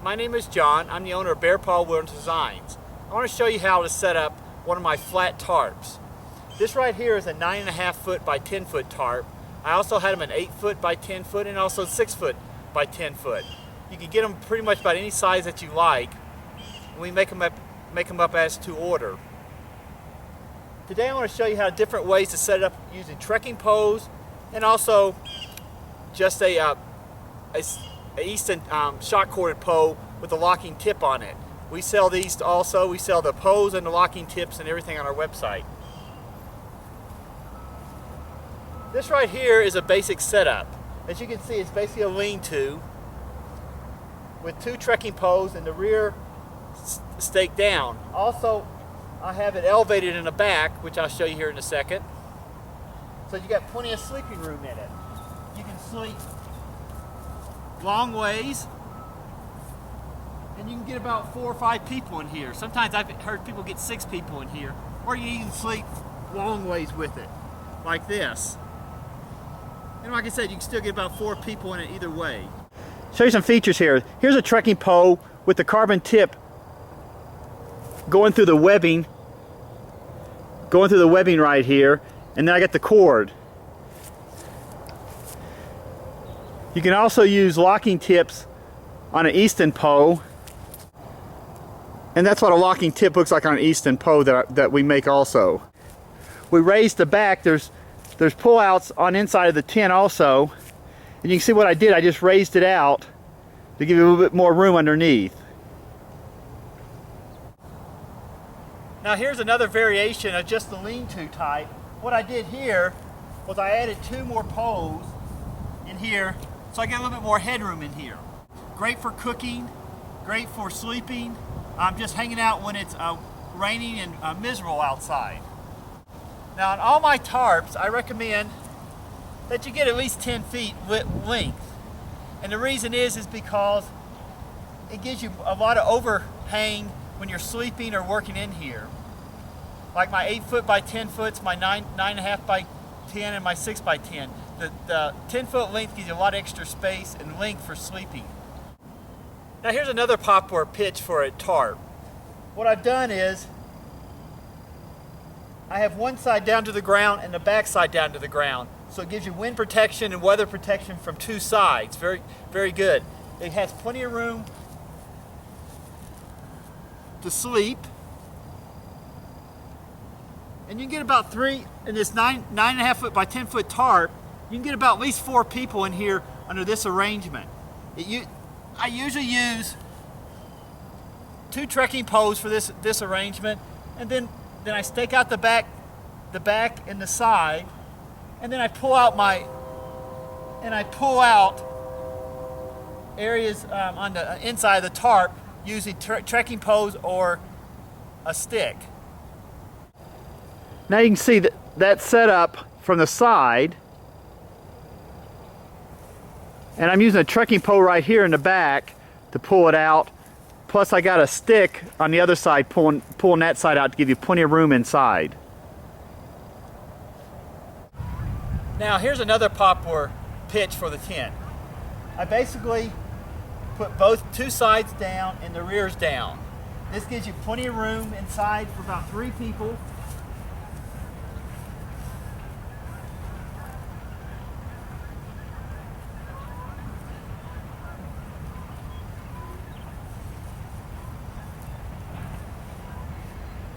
my name is John. I'm the owner of Bear Paw Wilderness Designs. I want to show you how to set up one of my flat tarps. This right here is a 9.5 foot by 10 foot tarp. I also had them an 8 foot by 10 foot and also 6 foot by 10 foot. You can get them pretty much about any size that you like. We make them up as to order. Today I want to show you how different ways to set it up using trekking poles and also just a Easton shot corded pole with a locking tip on it. We sell these also. We sell the poles and the locking tips and everything on our website. This right here is a basic setup. As you can see, it's basically a lean-to with 2 trekking poles and the rear staked down. Also, I have it elevated in the back, which I'll show you here in a second. So you got plenty of sleeping room in it. You can sleep long ways, and you can get about 4 or 5 people in here. Sometimes I've heard people get 6 people in here, or you can sleep long ways with it, like this. And like I said, you can still get about 4 people in it either way. Show you some features here. Here's a trekking pole with the carbon tip going through the webbing right here, and then I got the cord. You can also use locking tips on an Easton pole, and that's what a locking tip looks like on an Easton pole that we make also. We raised the back. There's pull-outs on inside of the tent also, and you can see what I did. I just raised it out to give you a little bit more room underneath. Now here's another variation of just the lean-to type. What I did here was I added 2 more poles in here, so I get a little bit more headroom in here. Great for cooking, great for sleeping. I'm just hanging out when it's raining and miserable outside. Now on all my tarps, I recommend that you get at least 10 feet length. And the reason is because it gives you a lot of overhang when you're sleeping or working in here. Like my 8 foot by 10 foot, my 9.5 by 10, and my 6 by 10. The 10 foot length gives you a lot of extra space and length for sleeping. Now here's another popular pitch for a tarp. What I've done is I have one side down to the ground and the back side down to the ground. So it gives you wind protection and weather protection from 2 sides. Very, very good. It has plenty of room to sleep. And you can get about 3, in this 9.5 foot by 10 foot tarp, you can get about at least 4 people in here under this arrangement. I usually use 2 trekking poles for this arrangement, and then I stake out the back and the side, and then I pull out areas on the inside of the tarp using trekking poles or a stick. Now you can see that set up from the side, and I'm using a trekking pole right here in the back to pull it out. Plus I got a stick on the other side pulling that side out to give you plenty of room inside. Now here's another popular pitch for the tent. I basically put both 2 sides down and the rears down. This gives you plenty of room inside for about 3 people.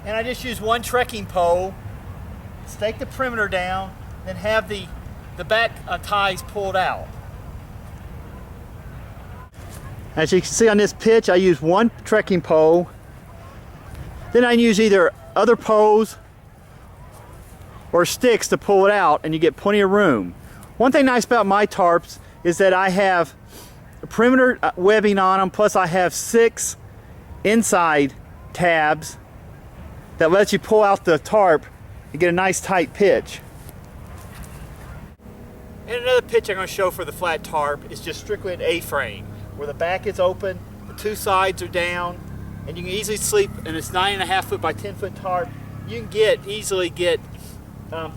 And I just use 1 trekking pole, stake the perimeter down, then have the back ties pulled out. As you can see on this pitch, I use 1 trekking pole. Then I use either other poles or sticks to pull it out, and you get plenty of room. One thing nice about my tarps is that I have perimeter webbing on them, plus I have 6 inside tabs that lets you pull out the tarp and get a nice tight pitch. And another pitch I'm going to show for the flat tarp is just strictly an A-frame, where the back is open, the 2 sides are down, and you can easily sleep in this 9.5 foot by 10 foot tarp. You can easily get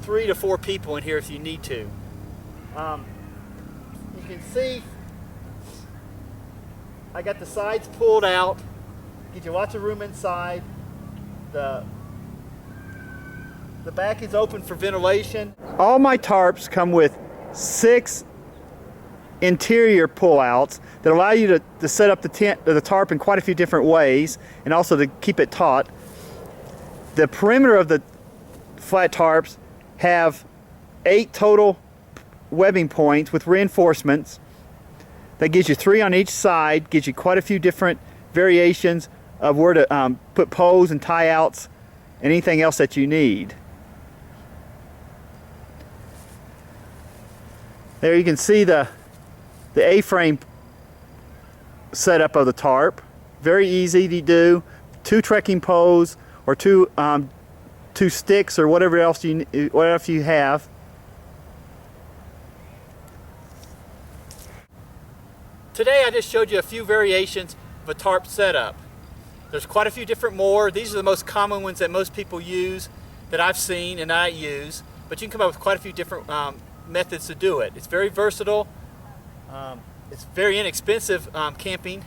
3 to 4 people in here if you need to. You can see I got the sides pulled out, gives you lots of room inside. The back is open for ventilation. All my tarps come with 6 interior pull-outs that allow you to set up the tent or the tarp in quite a few different ways, and also to keep it taut. The perimeter of the flat tarps have 8 total webbing points with reinforcements. That gives you 3 on each side, gives you quite a few different variations of where to put poles and tie outs and anything else that you need. There you can see the A-frame setup of the tarp. Very easy to do. 2 trekking poles or 2 sticks or whatever else you have. Today I just showed you a few variations of a tarp setup. There's quite a few different more. These are the most common ones that most people use, that I've seen and I use, but you can come up with quite a few different methods to do it. It's very versatile. It's very inexpensive camping.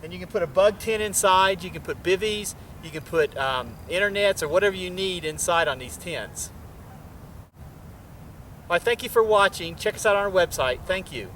And you can put a bug tent inside, you can put bivvies, you can put internets or whatever you need inside on these tents. Well, thank you for watching. Check us out on our website. Thank you.